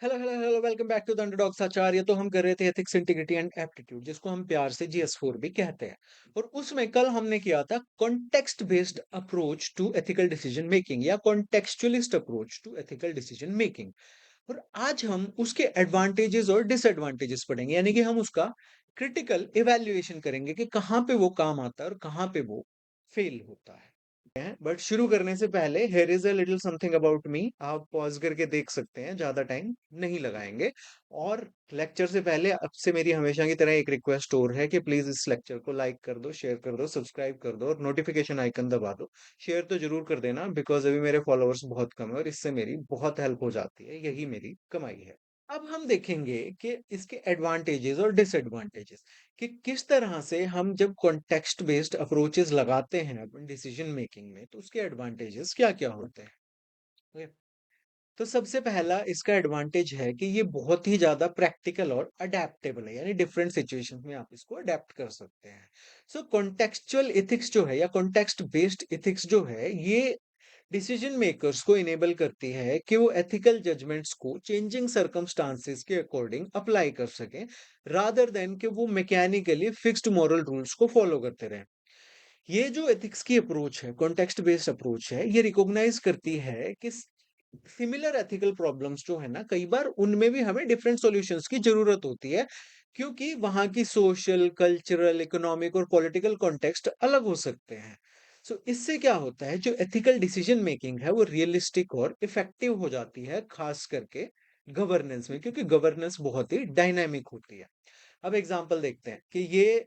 Hello welcome back to the underdogs Acharya. तो हम कर रहे थे एथिक्स इंटीग्रिटी एंड एप्टीट्यूड, जिसको हम प्यार से जीएस4 भी कहते हैं। और उसमें कल हमने किया था context based approach to ethical decision making या contextualist approach to ethical decision making. और आज हम उसके एडवांटेजेस और डिसएडवांटेजेस पढ़ेंगे, यानी कि हम उसका क्रिटिकल इवैल्यूएशन करेंगे कि कहाँ पे वो काम आता है और कहाँ पे वो फेल होता है। बट शुरू करने से पहले here is a little something about me. आप पॉज करके देख सकते हैं, ज्यादा टाइम नहीं लगाएंगे। और लेक्चर से पहले आपसे मेरी हमेशा की तरह एक रिक्वेस्ट और है कि प्लीज इस लेक्चर को लाइक कर दो, शेयर कर दो, सब्सक्राइब कर दो और नोटिफिकेशन आइकन दबा दो। शेयर तो जरूर कर देना, बिकॉज अभी मेरे फॉलोअर्स बहुत कम है और इससे मेरी बहुत हेल्प हो जाती है, यही मेरी कमाई है। अब हम देखेंगे कि इसके एडवांटेजेस और डिसएडवांटेजेस, कि किस तरह से हम जब कॉन्टेक्स्ट बेस्ड अप्रोचेस लगाते हैं अपन डिसीजन मेकिंग में, तो उसके एडवांटेजेस क्या क्या होते हैं। Okay? तो सबसे पहला इसका एडवांटेज है कि ये बहुत ही ज्यादा प्रैक्टिकल और अडेप्टेबल है, यानी डिफरेंट सिचुएशंस में आप इसको अडेप्ट कर सकते हैं। सो कॉन्टेक्चुअल एथिक्स जो है या कॉन्टेक्स्ट बेस्ड एथिक्स जो है, ये डिसीजन मेकर्स को इनेबल करती है कि वो एथिकल जजमेंट्स को चेंजिंग सर्कमस्टांसेस के अकॉर्डिंग अप्लाई कर सकें, रादर देन कि वो मैकेनिकली फिक्स्ड मॉरल रूल्स को फॉलो करते रहें। ये जो एथिक्स की अप्रोच है, कॉन्टेक्स्ट बेस्ड अप्रोच है, ये रिकॉग्नाइज करती है कि सिमिलर एथिकल प्रॉब्लम्स जो है ना, कई बार उनमें भी हमें डिफरेंट सॉल्यूशंस की जरूरत होती है, क्योंकि वहां की सोशल, कल्चरल, इकोनॉमिक और पॉलिटिकल कॉन्टेक्स्ट अलग हो सकते हैं। सो इससे क्या होता है, जो एथिकल डिसीजन मेकिंग है वो रियलिस्टिक और इफेक्टिव हो जाती है, खास करके गवर्नेंस में, क्योंकि गवर्नेंस बहुत ही डायनामिक होती है। अब एग्जांपल देखते हैं कि ये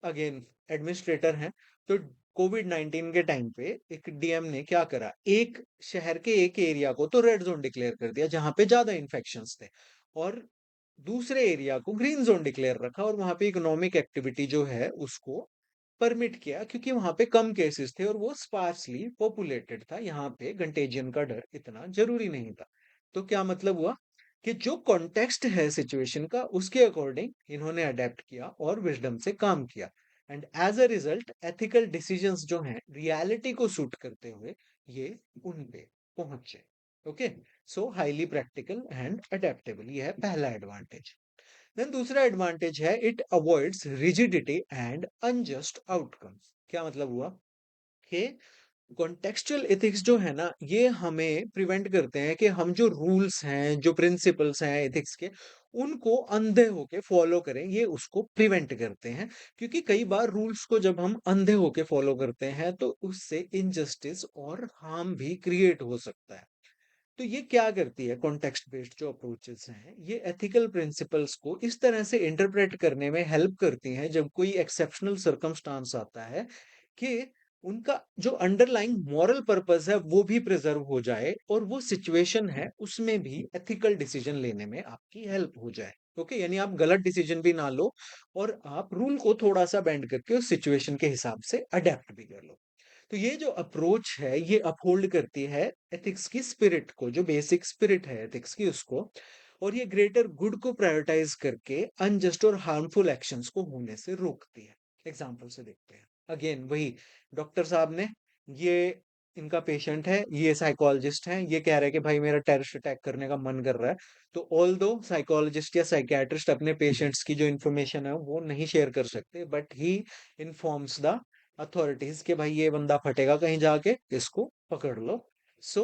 अगेन एडमिनिस्ट्रेटर हैं। तो कोविड 19 के टाइम पे एक डीएम ने क्या करा, एक शहर के एक एरिया को तो रेड जोन डिक्लेयर कर दिया जहां पे ज्यादा इन्फेक्शंस थे, और दूसरे एरिया को ग्रीन जोन डिक्लेयर रखा और वहां पे इकोनॉमिक एक्टिविटी जो है उसको परमिट किया, क्योंकि वहां पे कम केसेस थे और वो स्पार्सली पॉपुलेटेड था, यहाँ पे कंटेजियन का डर इतना जरूरी नहीं था। तो क्या मतलब हुआ कि जो कॉन्टेक्स्ट है सिचुएशन का, उसके अकॉर्डिंग इन्होंने अडेप्ट किया और विजडम से काम किया। And as a result ethical decisions जो हैं रियलिटी को सूट करते हुए ये उन पे पहुंचे। Okay, so highly practical and adaptable, ये है पहला एडवांटेज। देन दूसरा एडवांटेज है it avoids rigidity and unjust outcomes. क्या मतलब हुआ कि कॉन्टेक्चुअल एथिक्स जो है ना, ये हमें प्रिवेंट करते हैं कि हम जो रूल्स हैं, जो प्रिंसिपल्स हैं एथिक्स के, उनको अंधे होके फॉलो करें, ये उसको प्रिवेंट करते हैं। क्योंकि कई बार रूल्स को जब हम अंधे होके फॉलो करते हैं तो उससे इनजस्टिस और हार्म भी क्रिएट हो सकता है। तो ये क्या करती है, कॉन्टेक्स्ट बेस्ड जो अप्रोचेस हैं, ये एथिकल प्रिंसिपल्स को इस तरह से इंटरप्रेट करने में हेल्प करती हैं जब कोई एक्सेप्शनल सर्कमस्टांस आता है, कि उनका जो अंडरलाइंग मॉरल पर्पस है वो भी प्रिजर्व हो जाए और वो सिचुएशन है उसमें भी एथिकल डिसीजन लेने में आपकी हेल्प हो जाए। ओके, यानी आप गलत डिसीजन भी ना लो और आप रूल को थोड़ा सा बेंड करके उस सिचुएशन के हिसाब से अडेप्ट भी कर लो। तो ये जो अप्रोच है ये अपहोल्ड करती है एथिक्स की स्पिरिट को, जो बेसिक स्पिरिट है एथिक्स की उसको, और ये ग्रेटर गुड को प्रायोरिटाइज करके अनजस्ट और हार्मफुल एक्शंस को होने से रोकती है। एग्जाम्पल से देखते हैं। अगेन वही डॉक्टर साहब ने, ये इनका पेशेंट है, ये साइकोलॉजिस्ट है, ये कह रहे हैं कि भाई मेरा टेररिस्ट अटैक करने का मन कर रहा है। तो ऑल दो साइकोलॉजिस्ट या साइकियाट्रिस्ट अपने पेशेंट्स की जो इन्फॉर्मेशन है वो नहीं शेयर कर सकते, but he informs the authorities के भाई ये बंदा फटेगा कहीं जाके, इसको पकड़ लो। सो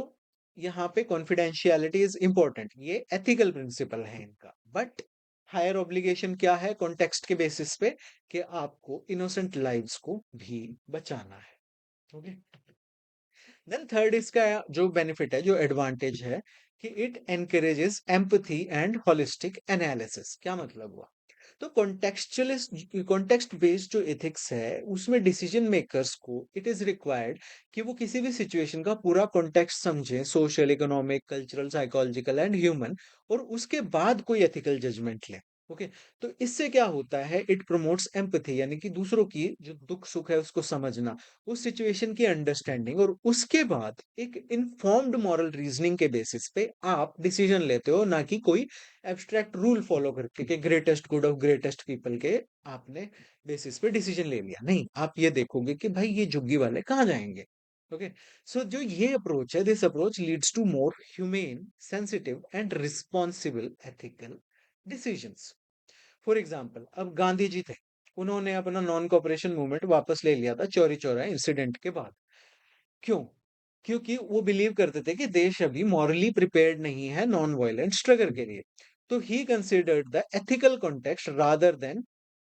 यहाँ पे कॉन्फिडेंशियलिटी इज इंपॉर्टेंट, ये एथिकल प्रिंसिपल है इनका। बट हायर ऑब्लिगेशन क्या है कॉन्टेक्स्ट के बेसिस पे, कि आपको इनोसेंट लाइव्स को भी बचाना है। ओके, देन थर्ड इसका जो बेनिफिट है, जो एडवांटेज है, कि it encourages empathy and holistic analysis. क्या मतलब हुआ, तो कॉन्टेक्चुअलिस्ट कॉन्टेक्स्ट बेस्ड जो एथिक्स है उसमें डिसीजन मेकर्स को इट इज रिक्वायर्ड कि वो किसी भी सिचुएशन का पूरा कॉन्टेक्स्ट समझें, social, economic, cultural, psychological and human, और उसके बाद कोई एथिकल जजमेंट लें। ओके, तो इससे क्या होता है, इट प्रमोट्स एम्पथी, यानी कि दूसरों की जो दुख सुख है उसको समझना, उस सिचुएशन की अंडरस्टैंडिंग, और उसके बाद एक इन्फॉर्म्ड मॉरल रीजनिंग के बेसिस पे आप डिसीजन लेते हो, ना कि कोई एब्स्ट्रैक्ट रूल फॉलो करके कि greatest good of greatest people के आपने बेसिस पे डिसीजन ले लिया। नहीं, आप ये देखोगे कि भाई ये झुग्गी वाले कहाँ जाएंगे। ओके। सो जो ये अप्रोच है, this approach leads to more humane, sensitive and responsible ethical decisions. For example, अब गांधी जी थे, उन्होंने अपना नॉन कॉपरेशन मूवमेंट वापस ले लिया था चौरी चौरा इंसिडेंट के बाद। क्यों? क्योंकि वो बिलीव करते थे कि देश अभी मॉरली प्रिपेयर्ड नहीं है नॉन वायलेंट स्ट्रगल के लिए। तो he considered the ethical context rather than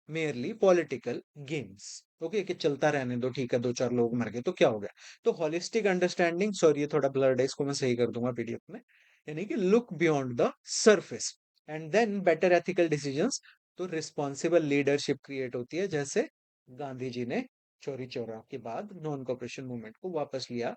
merely political games. Okay, कि चलता रहने दो, ठीक है, दो चार लोग मर गए तो क्या हो गया। तो होलिस्टिक अंडरस्टैंडिंग, सॉरी ये थोड़ा ब्लर्ड है, इसको मैं सही कर दूंगा पीडीएफ में, यानी कि look beyond the surface and then better ethical decisions. तो रिस्पॉन्सिबल लीडरशिप क्रिएट होती है, जैसे गांधी जी ने चौरी चौरा के बाद नॉन कॉपरेशन मूवमेंट को वापस लिया।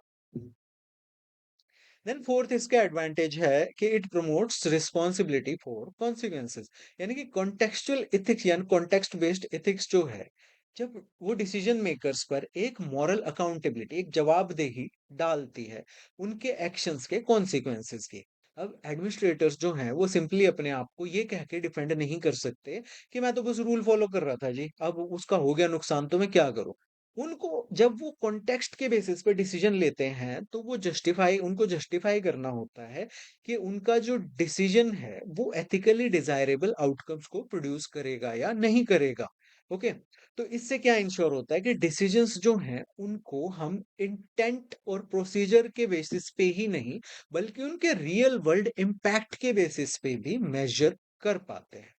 देन फोर्थ इसका एडवांटेज है कि it promotes responsibility for consequences, यानी कि कॉन्टेक्सचुअल एथिक्स यानी कॉन्टेक्स्ट बेस्ड एथिक्स जो है, जब वो डिसीजन मेकर्स पर एक मॉरल अकाउंटेबिलिटी, एक जवाबदेही डालती है उनके एक्शंस के कॉन्सिक्वेंसेस की। अब एडमिनिस्ट्रेटर्स जो हैं वो सिंपली अपने आप को ये कह के डिफेंड नहीं कर सकते कि मैं तो बस रूल फॉलो कर रहा था जी, अब उसका हो गया नुकसान तो मैं क्या करूं। उनको जब वो कॉन्टेक्स्ट के बेसिस पे डिसीजन लेते हैं तो वो जस्टिफाई उनको जस्टिफाई करना होता है कि उनका जो डिसीजन है वो एथिकली डिजायरेबल आउटकम्स को प्रोड्यूस करेगा या नहीं करेगा। ओके। तो इससे क्या इंश्योर होता है कि डिसीजंस जो हैं उनको हम इंटेंट और प्रोसीजर के बेसिस पे ही नहीं, बल्कि उनके रियल वर्ल्ड इम्पैक्ट के बेसिस पे भी मेजर कर पाते हैं।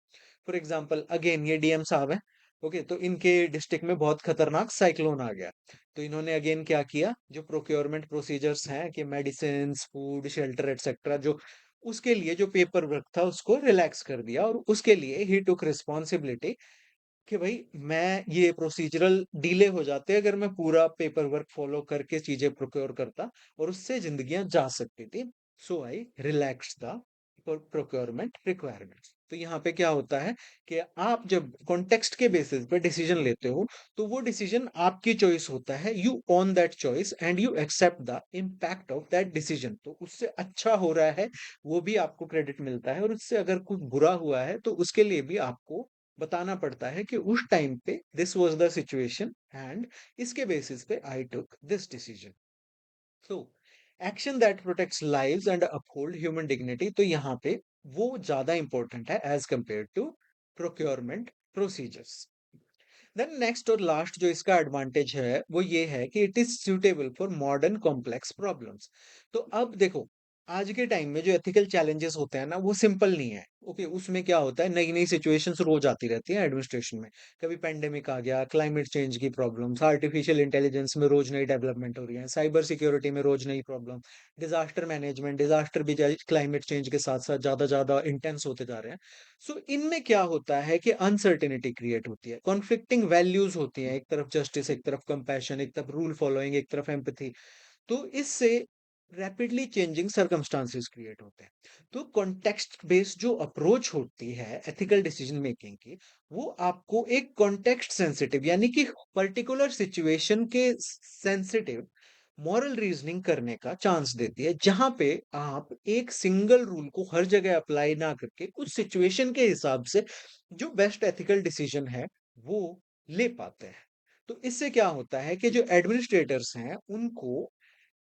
फॉर एग्जाम्पल, अगेन ये डीएम साहब है। ओके, तो इनके डिस्ट्रिक्ट में बहुत खतरनाक साइक्लोन आ गया। तो इन्होंने अगेन क्या किया, जो प्रोक्योरमेंट प्रोसीजर्स हैं कि मेडिसिन, फूड, शेल्टर एटसेट्रा, जो उसके लिए जो पेपर वर्क था उसको रिलैक्स कर दिया, और उसके लिए ही टुक रिस्पॉन्सिबिलिटी कि भाई मैं ये प्रोसीजरल डिले हो जाते अगर मैं पूरा पेपर वर्क फॉलो करके चीजें प्रोक्योर करता, और उससे जिंदगियां जा सकती थी। So I relax the procurement requirements. तो यहाँ पे क्या होता है कि आप जब कॉन्टेक्स्ट के बेसिस पे डिसीजन लेते हो तो वो डिसीजन आपकी चॉइस होता है, you own that choice and you accept the impact of that decision. तो उससे अच्छा हो रहा है वो भी आपको क्रेडिट मिलता है, और उससे अगर कुछ बुरा हुआ है तो उसके लिए भी आपको बताना पड़ता है कि उस टाइम पे this was the situation and इसके बेसिस पे I took this decision. So action that protects lives and uphold human dignity, तो यहाँ पे वो ज्यादा इंपॉर्टेंट है as compared to procurement procedures. Then next और लास्ट जो इसका एडवांटेज है वो ये है कि it is suitable for modern complex problems. तो अब देखो, आज के टाइम में जो एथिकल चैलेंजेस होते हैं ना वो सिंपल नहीं है। ओके, उसमें क्या होता है, नई नई सिचुएशंस रोज आती रहती है एडमिनिस्ट्रेशन में। कभी पेंडेमिक आ गया, क्लाइमेट चेंज की प्रॉब्लम्स, आर्टिफिशियल इंटेलिजेंस में रोज नई डेवलपमेंट हो रही है, साइबर सिक्योरिटी में रोज नई प्रॉब्लम, डिजास्टर मैनेजमेंट, डिजास्टर भी क्लाइमेट चेंज के साथ साथ ज्यादा ज्यादा इंटेंस होते जा रहे हैं। सो इनमें क्या होता है कि अनसर्टेनिटी क्रिएट होती है, कॉन्फ्लिक्टिंग वैल्यूज होती हैं, एक तरफ जस्टिस, एक तरफ कंपैशन, एक तरफ रूल फॉलोइंग, एक तरफ एम्पैथी। तो इससे रैपिडली चेंजिंग सर्कमस्टांसेस क्रिएट होते हैं। तो कॉन्टेक्स्ट बेस्ड जो अप्रोच होती है एथिकल डिसीजन मेकिंग की, वो आपको एक कॉन्टेक्स्ट सेंसिटिव यानी कि पर्टिकुलर सिचुएशन के सेंसिटिव मॉरल रीजनिंग करने का चांस देती है, जहां पे आप एक सिंगल रूल को हर जगह अप्लाई ना करके कुछ सिचुएशन के हिसाब से जो बेस्ट एथिकल डिसीजन है वो ले पाते हैं। तो इससे क्या होता है कि जो एडमिनिस्ट्रेटर्स हैं उनको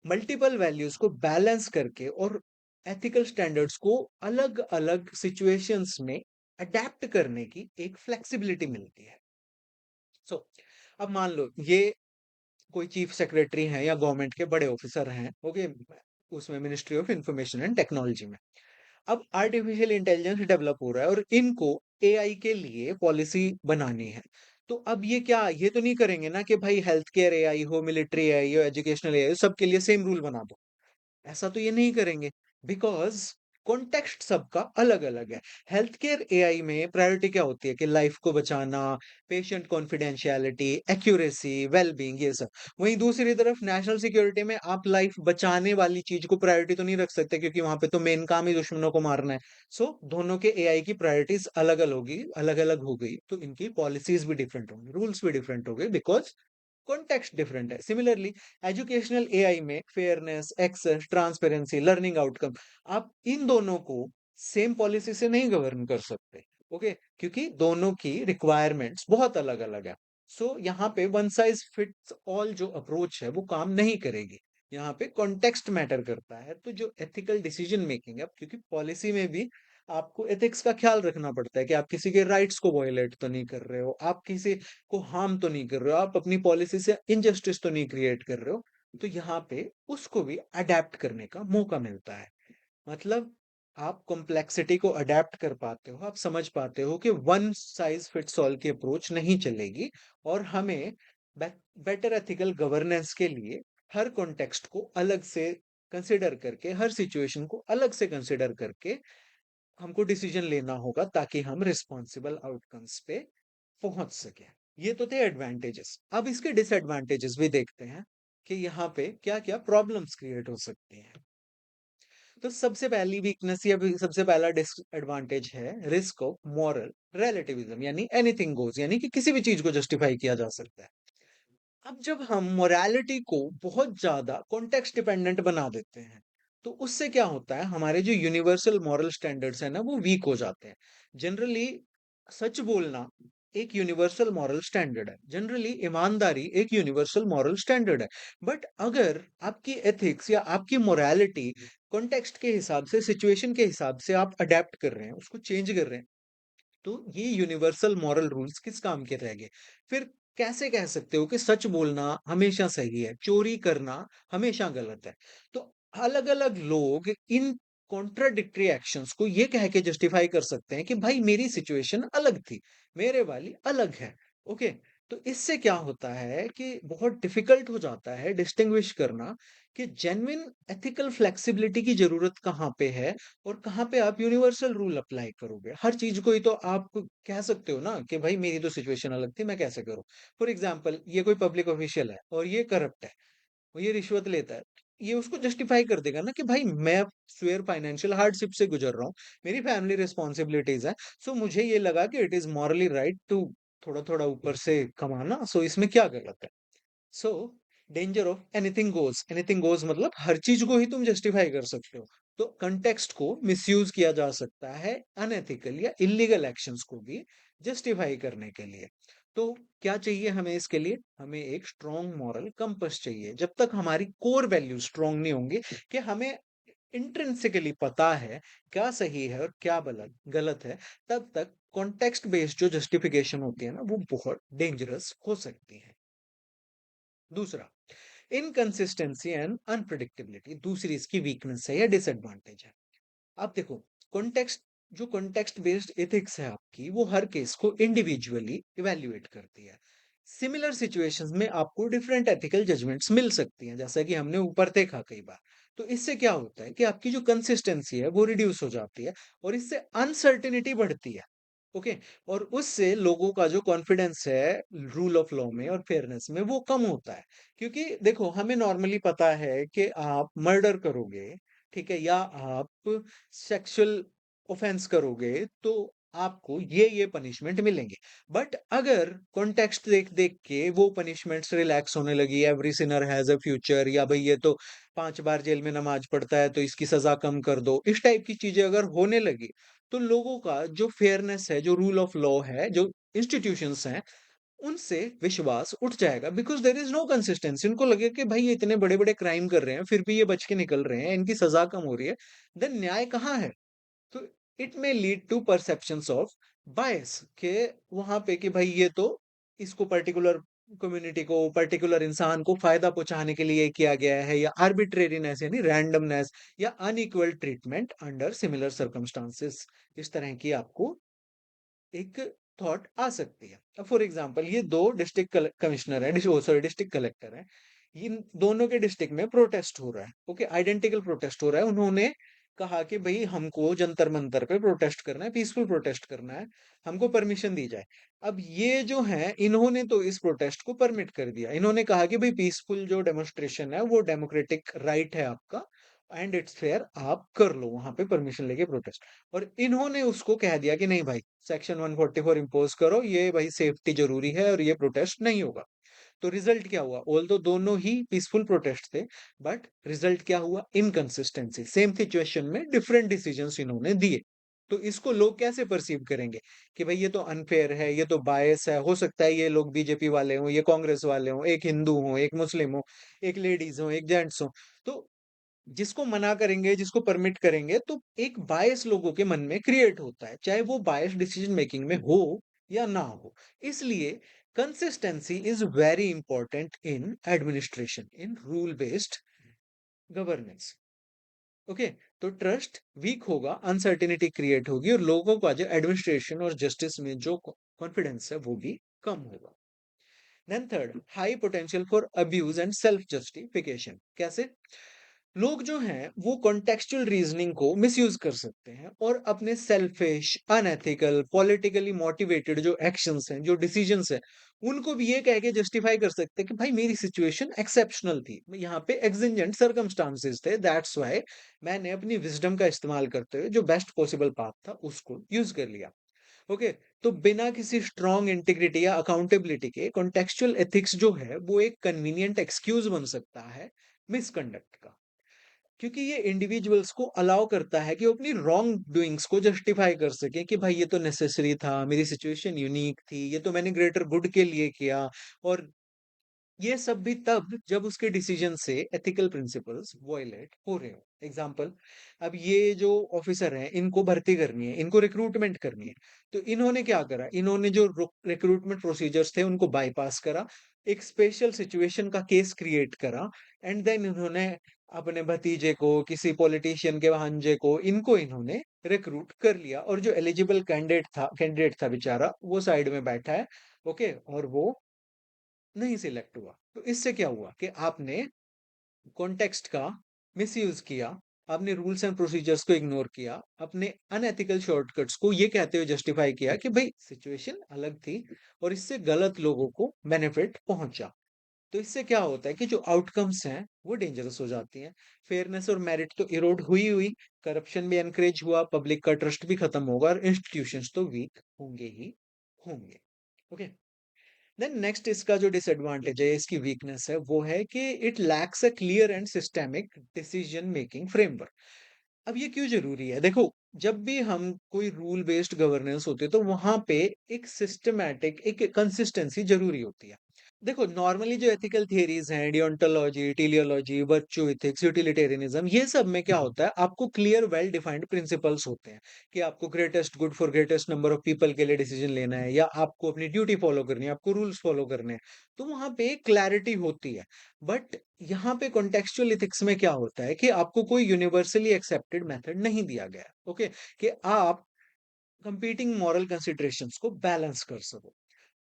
मल्टीपल वैल्यूज को बैलेंस करके और एथिकल स्टैंडर्ड्स को अलग अलग सिचुएशंस में अडेप्ट करने की एक फ्लेक्सिबिलिटी मिलती है। सो अब मान लो ये कोई चीफ सेक्रेटरी हैं या गवर्नमेंट के बड़े ऑफिसर हैं, ओके, उसमें ministry of information and technology में। अब आर्टिफिशियल इंटेलिजेंस डेवलप हो रहा है और इनको एआई के लिए पॉलिसी बनानी है। तो अब ये क्या, ये तो नहीं करेंगे ना कि भाई हेल्थ केयर एआई हो, मिलिट्री एआई हो, एजुकेशनल एआई हो, सबके लिए सेम रूल बना दो। ऐसा तो ये नहीं करेंगे, बिकॉज कॉन्टेक्स्ट सबका अलग अलग है। हेल्थ केयर एआई में प्रायोरिटी क्या होती है कि लाइफ को बचाना, पेशेंट कॉन्फिडेंशियलिटी, एक्यूरेसी, वेलबींग, ये सब। वहीं दूसरी तरफ नेशनल सिक्योरिटी में आप लाइफ बचाने वाली चीज को प्रायोरिटी तो नहीं रख सकते, क्योंकि वहां पे तो मेन काम ही दुश्मनों को मारना है। सो दोनों के एआई की प्रायोरिटीज अलग अलग होगी, अलग अलग हो गई, तो इनकी पॉलिसीज भी डिफरेंट होंगी, रूल्स भी डिफरेंट हो गए, बिकॉज कॉन्टेक्स्ट डिफरेंट है। सिमिलरली एजुकेशनल एआई में fairness, access, transparency, learning outcome, आप इन दोनों को सेम पॉलिसी से नहीं गवर्न कर सकते। ओके, क्योंकि दोनों की रिक्वायरमेंट्स बहुत अलग अलग है। सो यहाँ पे वन साइज फिट्स ऑल जो अप्रोच है वो काम नहीं करेगी। यहाँ पे कॉन्टेक्स्ट मैटर करता है। तो जो एथिकल डिसीजन मेकिंग है, अब क्योंकि पॉलिसी में भी आपको एथिक्स का ख्याल रखना पड़ता है कि आप किसी के राइट्स को वायलेट तो नहीं कर रहे हो, आप किसी को हार्म तो नहीं कर रहे हो, आप अपनी पॉलिसी से इनजस्टिस तो नहीं क्रिएट कर रहे हो। तो यहाँ पे उसको भी अडेप्ट करने का मौका मिलता है। मतलब आप कॉम्प्लेक्सिटी को अडेप्ट कर पाते हो, आप समझ पाते हो कि वन साइज फिट्स ऑल की अप्रोच नहीं चलेगी, और हमें बेटर एथिकल गवर्नेंस के लिए हर कॉन्टेक्स्ट को अलग से कंसिडर करके, हर सिचुएशन को अलग से कंसिडर करके हमको डिसीजन लेना होगा, ताकि हम रिस्पॉन्सिबल आउटकम्स पे पहुंच सके। ये तो थे एडवांटेजेस। अब इसके डिसएडवांटेजेस भी देखते हैं कि यहाँ पे क्या क्या प्रॉब्लम्स क्रिएट हो सकती हैं। तो सबसे पहली वीकनेस या फिर सबसे पहला डिसएडवांटेज है रिस्क ऑफ मॉरल रिलेटिविज्म, यानी एनीथिंग गोज, यानी कि किसी भी चीज को जस्टिफाई किया जा सकता है। अब जब हम मोरालिटी को बहुत ज्यादा कॉन्टेक्स्ट डिपेंडेंट बना देते हैं, तो उससे क्या होता है, हमारे जो यूनिवर्सल मॉरल स्टैंडर्ड्स है ना, वो वीक हो जाते हैं। जनरली सच बोलना एक यूनिवर्सल मॉरल स्टैंडर्ड है, जनरली ईमानदारी एक यूनिवर्सल मॉरल स्टैंडर्ड है। बट अगर आपकी एथिक्स या आपकी मोरालिटी कॉन्टेक्स्ट के हिसाब से, सिचुएशन के हिसाब से आप अडेप्ट कर रहे हैं, उसको चेंज कर रहे हैं, तो ये यूनिवर्सल मॉरल रूल्स किस काम के रह गए? फिर कैसे कह सकते हो कि सच बोलना हमेशा सही है, चोरी करना हमेशा गलत है? तो अलग-अलग लोग इन कॉन्ट्राडिक्टरी एक्शंस को ये कह के जस्टिफाई कर सकते हैं कि भाई मेरी सिचुएशन अलग थी, मेरे वाली अलग है। ओके? तो इससे क्या होता है कि बहुत डिफिकल्ट हो जाता है डिस्टिंग्विश करना कि जेन्युइन एथिकल फ्लेक्सिबिलिटी की जरूरत कहाँ पे है और कहाँ पे आप यूनिवर्सल रूल अप्लाई करोगे। हर चीज को ही तो आप कह सकते हो ना कि भाई मेरी तो सिचुएशन अलग थी, मैं कैसे करूं। फॉर एग्जाम्पल, ये कोई पब्लिक ऑफिशियल है और ये करप्ट है, और ये रिश्वत लेता है, ये उसको जस्टिफाई कर देगा ना कि भाई मैं स्वेयर फाइनेंशियल हार्डशिप से गुजर रहा हूँ, मेरी फैमिली रिस्पॉन्सिबिलिटीज है, सो मुझे ये लगा कि it is morally right to थोड़ा थोड़ा ऊपर से कमाना, सो इसमें क्या गलत है। सो डेंजर ऑफ एनीथिंग गोज मतलब हर चीज को ही तुम जस्टिफाई कर सकते हो। तो कंटेक्स्ट को मिसयूज किया जा सकता है अनएथिकल या इलीगल एक्शंस को भी जस्टिफाई करने के लिए। तो क्या चाहिए हमें इसके लिए? हमें एक स्ट्रॉन्ग मॉरल कंपस चाहिए। जब तक हमारी कोर वैल्यू स्ट्रॉन्ग नहीं होंगे कि हमें इंट्रिंसिकली पता है क्या सही है और क्या गलत गलत है, तब तक कॉन्टेक्स्ट बेस्ड जो जस्टिफिकेशन होती है ना, वो बहुत डेंजरस हो सकती है। दूसरा, इनकंसिस्टेंसी एंड अनप्रेडिक्टेबिलिटी दूसरी इसकी वीकनेस है या डिसएडवांटेज है। आप देखो, कॉन्टेक्स्ट जो कॉन्टेक्स्ट बेस्ड एथिक्स है आपकी, वो हर केस को इंडिविजुअली इवैल्यूएट करती है। सिमिलर सिचुएशंस में आपको डिफरेंट एथिकल जजमेंट्स मिल सकती हैं, जैसा कि हमने ऊपर देखा कई बार। तो इससे क्या होता है कि आपकी जो कंसिस्टेंसी है वो रिड्यूस हो जाती है, और इससे अनसर्टेनिटी बढ़ती है। ओके? और उससे लोगों का जो कॉन्फिडेंस है रूल ऑफ लॉ में और फेयरनेस में, वो कम होता है। क्योंकि देखो, हमें नॉर्मली पता है कि आप मर्डर करोगे, ठीक है, या आप सेक्सुअल ऑफेंस करोगे, तो आपको ये पनिशमेंट मिलेंगे। बट अगर कॉन्टेक्स्ट देख देख के वो पनिशमेंट्स रिलैक्स होने लगी, every Sinner has a future, या भाई ये तो 5 बार जेल में नमाज पढ़ता है तो इसकी सजा कम कर दो, इस टाइप की चीजें अगर होने लगी, तो लोगों का जो फेयरनेस है, जो रूल ऑफ लॉ है, जो इंस्टीट्यूशंस हैं, उनसे विश्वास उठ जाएगा। Because there is no consistency. उनको लगेगा कि भाई ये इतने बड़े बड़े क्राइम कर रहे हैं, फिर भी ये बच के निकल रहे हैं, इनकी सजा कम हो रही है, देन न्याय कहाँ है? तो it may lead to perceptions of bias के वहां पे कि भाई ये तो इसको पर्टिकुलर कम्युनिटी को, पर्टिकुलर इंसान को फायदा पहुंचाने के लिए किया गया है, या आर्बिट्रेरीनेस यानी रैंडमनेस, या unequal treatment under similar circumstances, इस तरह की आपको एक थॉट आ सकती है। अब फॉर एग्जांपल, ये दो डिस्ट्रिक्ट कमिश्नर है, सॉरी डिस्ट्रिक्ट कलेक्टर है, इन दोनों के डिस्ट्रिक्ट में प्रोटेस्ट हो रहा है। ओके, आइडेंटिकल प्रोटेस्ट हो रहा है। उन्होंने कहा कि भाई हमको जंतर मंतर पे प्रोटेस्ट करना है, पीसफुल प्रोटेस्ट करना है, हमको परमिशन दी जाए। अब ये जो है, इन्होंने तो इस प्रोटेस्ट को परमिट कर दिया। इन्होंने कहा कि भाई पीसफुल जो डेमोन्स्ट्रेशन है वो डेमोक्रेटिक राइट है आपका, एंड इट्स फेयर, आप कर लो वहां पे परमिशन लेके प्रोटेस्ट। और इन्होंने उसको कह दिया कि नहीं भाई, सेक्शन 144 इम्पोज करो, ये भाई सेफ्टी जरूरी है और ये प्रोटेस्ट नहीं होगा। तो रिजल्ट क्या हुआ? ऑल दो दोनों ही पीसफुल प्रोटेस्ट थे, बट रिजल्ट क्या हुआ? इनकंसिस्टेंसी। सेम सिचुएशन में डिफरेंट डिसीजंस इन्होंने दिए। तो इसको लोग कैसे परसीव करेंगे कि भाई ये तो अनफेयर है, ये तो बायस है, हो सकता है ये लोग बीजेपी वाले हों, ये कांग्रेस वाले हों, एक हिंदू हो, एक मुस्लिम हो, एक लेडीज हो, एक जेंट्स हो। तो जिसको मना करेंगे, जिसको परमिट करेंगे, तो एक बायस लोगों के मन में क्रिएट होता है, चाहे वो बायस डिसीजन मेकिंग में हो या ना हो। इसलिए consistency is very important in administration, in rule based governance. Okay, तो ट्रस्ट वीक होगा, अनसर्टेनिटी क्रिएट होगी और लोगों का जो एडमिनिस्ट्रेशन और जस्टिस में जो कॉन्फिडेंस है वो भी कम होगा। Then third, high potential for abuse and self justification. कैसे? लोग जो हैं वो कॉन्टेक्चुअल रीजनिंग को मिसयूज कर सकते हैं और अपने सेल्फिश, अनएथिकल, पॉलिटिकली मोटिवेटेड जो एक्शंस हैं, जो डिसीजंस हैं, उनको भी ये कह के जस्टिफाई कर सकते हैं कि भाई मेरी सिचुएशन एक्सेप्शनल थी, यहाँ पे एक्सिजेंट सर्कमस्टांसेस थे, दैट्स व्हाई मैंने अपनी विजडम का इस्तेमाल करते हुए जो बेस्ट पॉसिबल पाथ था उसको यूज कर लिया। ओके, तो बिना किसी स्ट्रॉन्ग इंटीग्रिटी या अकाउंटेबिलिटी के कॉन्टेक्चुअल एथिक्स जो है वो एक कन्वीनियंट एक्सक्यूज बन सकता है मिसकंडक्ट का, क्योंकि ये इंडिविजुअल्स को अलाउ करता है कि वो अपनी रॉन्ग डूइंग्स को जस्टिफाई कर सके कि भाई ये तो नेसेसरी था, मेरी सिचुएशन यूनिक थी, ये तो मैंने ग्रेटर गुड के लिए किया। और ये सब भी तब जब उसके डिसीजन से एथिकल प्रिंसिपल्स वॉयलेट हो रहे हो। एग्जाम्पल, अब ये जो ऑफिसर हैं इनको भर्ती करनी है, इनको रिक्रूटमेंट करनी है, तो इन्होंने क्या करा, इन्होंने जो रिक्रूटमेंट प्रोसीजर्स थे उनको बाईपास करा, एक स्पेशल सिचुएशन का केस क्रिएट करा, एंड देन इन्होंने अपने भतीजे को, किसी पॉलिटिशियन के भांजे को, इनको इन्होंने रिक्रूट कर लिया और जो एलिजिबल कैंडिडेट था बेचारा वो साइड में बैठा है। ओके, और वो नहीं सिलेक्ट हुआ। तो इससे क्या हुआ कि आपने कॉन्टेक्स्ट का मिसयूज किया, आपने रूल्स एंड प्रोसीजर्स को इग्नोर किया, अपने अनएथिकल शॉर्टकट्स को ये कहते हुए जस्टिफाई किया कि भाई सिचुएशन अलग थी और इससे गलत लोगों को बेनिफिट पहुंचा। तो इससे क्या होता है कि जो आउटकम्स हैं वो डेंजरस हो जाती हैं। फेयरनेस और मेरिट तो इरोड हुई हुई, करप्शन भी एनकरेज हुआ, पब्लिक का ट्रस्ट भी खत्म होगा और इंस्टीट्यूशंस तो वीक होंगे ही होंगे। ओके, देन नेक्स्ट इसका जो डिसएडवांटेज है, इसकी वीकनेस है, वो है कि it lacks a clear and systemic decision making framework. अब ये क्यों जरूरी है? देखो, जब भी हम कोई रूल बेस्ड गवर्नेंस होती है तो वहां पे एक सिस्टमैटिक, एक कंसिस्टेंसी जरूरी होती है। देखो, नॉर्मली जो एथिकल थियरीज हैं, डियोंटोलॉजी, टेलियोलॉजी, वर्च्यू एथिक्स, यूटिलिटेरियनिज्म, ये सब में क्या होता है, आपको क्लियर वेल डिफाइंड प्रिंसिपल्स होते हैं कि आपको greatest good for greatest number of people के लिए डिसीजन लेना है, या आपको अपनी ड्यूटी फॉलो करनी है, आपको रूल्स फॉलो करने हैं। तो वहां पे क्लैरिटी होती है। बट यहाँ पे कॉन्टेक्चुअल एथिक्स में क्या होता है कि आपको कोई यूनिवर्सली एक्सेप्टेड मेथड नहीं दिया गया। ओके, कि आप कंपीटिंग मॉरल कंसिडरेशंस को बैलेंस कर सको।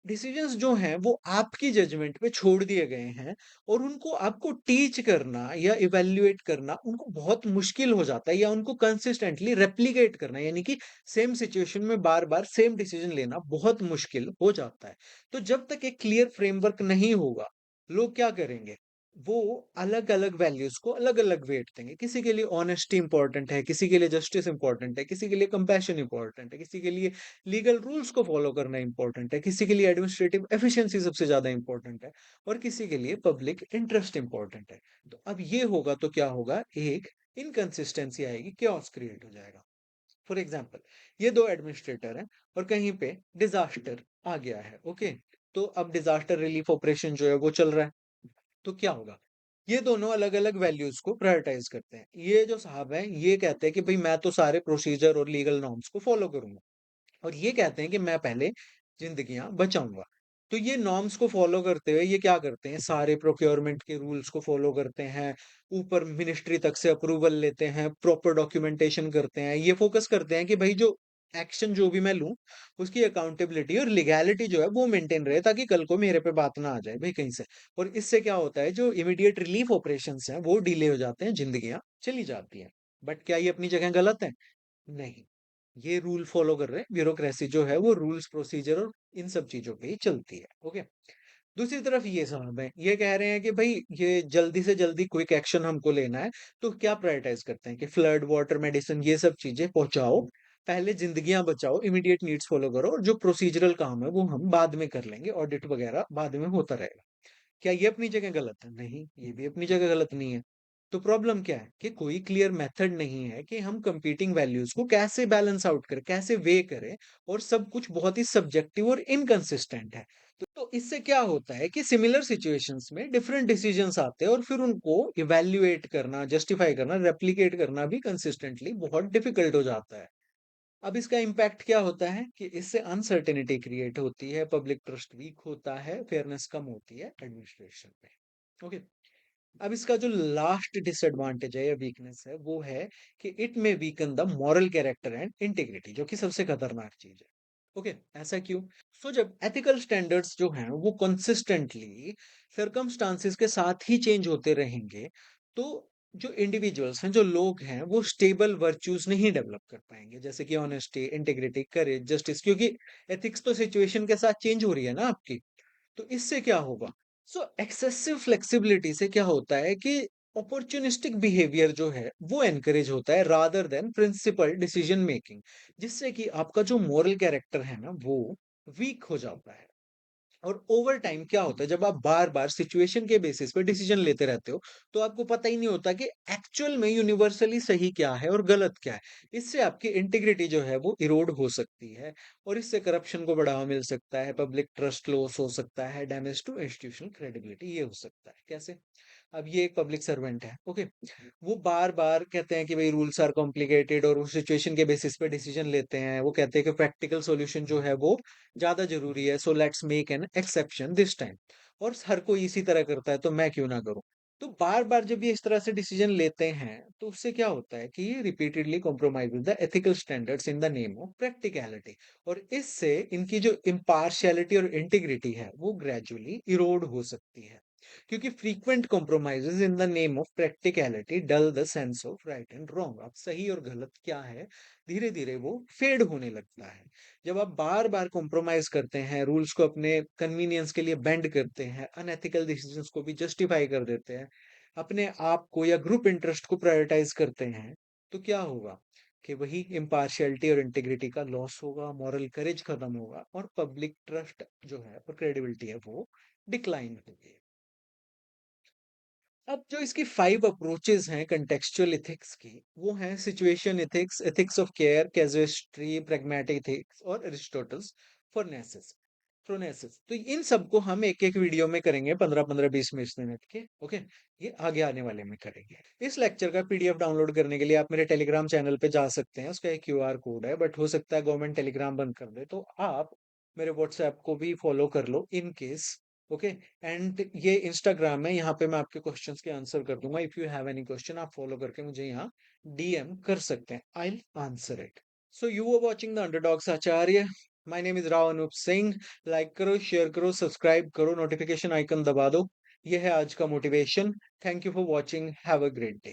डिसीजंस जो हैं वो आपकी जजमेंट पे छोड़ दिए गए हैं और उनको आपको टीच करना या इवैल्यूएट करना उनको बहुत मुश्किल हो जाता है, या उनको कंसिस्टेंटली रेप्लिकेट करना, यानी कि सेम सिचुएशन में बार बार सेम डिसीजन लेना बहुत मुश्किल हो जाता है। तो जब तक एक क्लियर फ्रेमवर्क नहीं होगा, लोग क्या करेंगे, वो अलग अलग वैल्यूज को अलग अलग वेट देंगे। किसी के लिए ऑनेस्टी इंपॉर्टेंट है, किसी के लिए जस्टिस इंपॉर्टेंट है, किसी के लिए कंपैशन इंपॉर्टेंट है, किसी के लिए लीगल रूल्स को फॉलो करना इंपॉर्टेंट है, किसी के लिए एडमिनिस्ट्रेटिव एफिशिएंसी सबसे ज्यादा इंपॉर्टेंट है, और किसी के लिए पब्लिक इंटरेस्ट इंपॉर्टेंट है। तो अब ये होगा तो क्या होगा, एक इनकंसिस्टेंसी आएगी, chaos क्रिएट हो जाएगा। फॉर एग्जाम्पल, ये दो एडमिनिस्ट्रेटर हैं और कहीं पे डिजास्टर आ गया है। ओके, तो अब डिजास्टर रिलीफ ऑपरेशन जो है वो चल रहा है। तो क्या होगा, ये दोनों अलग अलग वैल्यूज को प्रायोरिटाइज करते हैं। ये जो साहब हैं ये कहते हैं कि भाई मैं तो सारे प्रोसीजर और लीगल नॉर्म्स को फॉलो करूंगा, और ये कहते हैं कि मैं पहले जिंदगियां बचाऊंगा। तो ये नॉर्म्स को फॉलो करते हुए ये क्या करते हैं, सारे प्रोक्योरमेंट के रूल्स को फॉलो करते हैं, ऊपर मिनिस्ट्री तक से अप्रूवल लेते हैं, प्रॉपर डॉक्यूमेंटेशन करते हैं, ये फोकस करते हैं कि भाई जो एक्शन जो भी मैं लूं उसकी अकाउंटेबिलिटी और लीगैलिटी जो है वो मेंटेन रहे, ताकि कल को मेरे पे बात ना आ जाए भाई कहीं से। और इससे क्या होता है, जो इमीडिएट रिलीफ ऑपरेशंस हैं वो डिले हो जाते हैं, जिंदगियां चली जाती हैं। बट क्या ये अपनी जगह गलत है? नहीं, ये रूल फॉलो कर रहे हैं, ब्यूरोक्रेसी जो है वो रूल्स प्रोसीजर और इन सब चीजों पे ही चलती है। ओके, दूसरी तरफ ये साहब है, ये कह रहे हैं कि भाई ये जल्दी से जल्दी क्विक एक्शन हमको लेना है, तो क्या प्रायोरिटाइज करते हैं कि फ्लड, वाटर, मेडिसिन, ये सब चीजें पहुंचाओ, पहले जिंदगियां बचाओ, इमीडिएट नीड्स फॉलो करो, और जो प्रोसीजरल काम है वो हम बाद में कर लेंगे, ऑडिट वगैरह बाद में होता रहेगा। क्या ये अपनी जगह गलत है? नहीं, ये भी अपनी जगह गलत नहीं है। तो प्रॉब्लम क्या है कि कोई क्लियर मेथड नहीं है कि हम कंपीटिंग वैल्यूज को कैसे बैलेंस आउट करें, कैसे वे करें, और सब कुछ बहुत ही सब्जेक्टिव और इनकंसिस्टेंट है। तो इससे क्या होता है कि सिमिलर सिचुएशंस में डिफरेंट डिसीजंस आते हैं और फिर उनको इवैल्यूएट करना, जस्टिफाई करना, रेप्लिकेट करना भी कंसिस्टेंटली बहुत डिफिकल्ट हो जाता है। अब इसका इम्पैक्ट क्या होता है कि इससे अनसर्टेनिटी क्रिएट होती है, पब्लिक ट्रस्ट वीक होता है, फेयरनेस कम होती है एडमिनिस्ट्रेशन में। ओके। अब इसका जो लास्ट डिसएडवांटेज है या वीकनेस है वो है कि इट में weaken the moral character and integrity, जो कि सबसे खतरनाक चीज है। ओके, ऐसा क्यों? जब एथिकल स्टैंडर्ड्स जो हैं वो कंसिस्टेंटली सर्कमस्टांसिस के साथ ही चेंज होते रहेंगे, तो जो इंडिविजुअल्स हैं, जो लोग हैं, वो स्टेबल वर्च्यूज नहीं डेवलप कर पाएंगे, जैसे कि ऑनेस्टी, इंटीग्रिटी, करेज, जस्टिस, क्योंकि एथिक्स तो सिचुएशन के साथ चेंज हो रही है ना आपकी। तो इससे क्या होगा? एक्सेसिव फ्लेक्सिबिलिटी से क्या होता है कि अपॉर्चुनिस्टिक बिहेवियर जो है वो एनकरेज होता है rather than principle decision making, जिससे कि आपका जो मोरल कैरेक्टर है ना वो वीक हो जाता है। और ओवर टाइम क्या होता है, जब आप बार बार सिचुएशन के बेसिस पे डिसीजन लेते रहते हो, तो आपको पता ही नहीं होता कि एक्चुअल में यूनिवर्सली सही क्या है और गलत क्या है। इससे आपकी इंटीग्रिटी जो है वो इरोड हो सकती है, और इससे करप्शन को बढ़ावा मिल सकता है, पब्लिक ट्रस्ट लॉस हो सकता है, डैमेज टू इंस्टीट्यूशनल क्रेडिबिलिटी ये हो सकता है। कैसे? अब ये एक पब्लिक सर्वेंट है, ओके, वो बार बार कहते हैं कि भाई रूल्स आर कॉम्प्लिकेटेड, और उस सिचुएशन के बेसिस पे डिसीजन लेते हैं। वो कहते हैं कि प्रैक्टिकल सॉल्यूशन जो है वो ज्यादा जरूरी है, so let's make an exception this time. और हर कोई इसी तरह करता है, तो मैं क्यों ना करूं? तो बार बार जब ये इस तरह से डिसीजन लेते हैं, तो उससे क्या होता है कि ये repeatedly compromise with the ethical standards in the name of practicality, और इससे इनकी जो इम्पार्शियलिटी और इंटीग्रिटी है वो ग्रेजुअली इरोड हो सकती है, क्योंकि frequent compromises in the name of practicality dull the sense of right and wrong. अब सही और गलत क्या है, धीरे धीरे वो फेड होने लगता है। जब आप बार बार कॉम्प्रोमाइज करते हैं, रूल्स को अपने कन्वीनियंस के लिए बेंड करते हैं, अनएथिकल डिसीजंस को भी जस्टिफाई कर देते हैं, अपने आप को या ग्रुप इंटरेस्ट को प्रायोरिटाइज करते हैं, तो क्या होगा कि वही इम्पार्शियलिटी और इंटीग्रिटी का लॉस होगा, मॉरल करेज खत्म होगा, और पब्लिक ट्रस्ट जो है और क्रेडिबिलिटी है वो डिक्लाइन होगी। अब जो इसकी 5 अप्रोचेस हैं कंटेक्चुअल एथिक्स की, वो हैं situation ethics, ethics of care, casuistry, pragmatic ethics, और अरिस्टोटल्स फोर्नेसिस फ्रोनेसिस। तो इन सबको हम एक एक वीडियो में करेंगे, 15-15 20 20 मिनट के। ओके, ये आगे आने वाले में करेंगे। इस लेक्चर का पीडीएफ डाउनलोड करने के लिए आप मेरे टेलीग्राम चैनल पे जा सकते हैं, उसका एक क्यूआर कोड है, बट हो सकता है गवर्नमेंट टेलीग्राम बंद कर दे, तो आप मेरे व्हाट्सएप को भी फॉलो कर लो इन केस। ओके, एंड ये इंस्टाग्राम है, यहाँ पे मैं आपके क्वेश्चंस के आंसर कर दूंगा। If you have any question, आप फॉलो करके मुझे यहाँ डीएम कर सकते हैं, I will answer it. So you are watching the underdogs Acharya. My name is Rao Anup Singh. Like करो, शेयर करो, सब्सक्राइब करो, नोटिफिकेशन आइकन दबा दो। ये है आज का motivation. Thank you for watching, have a great day.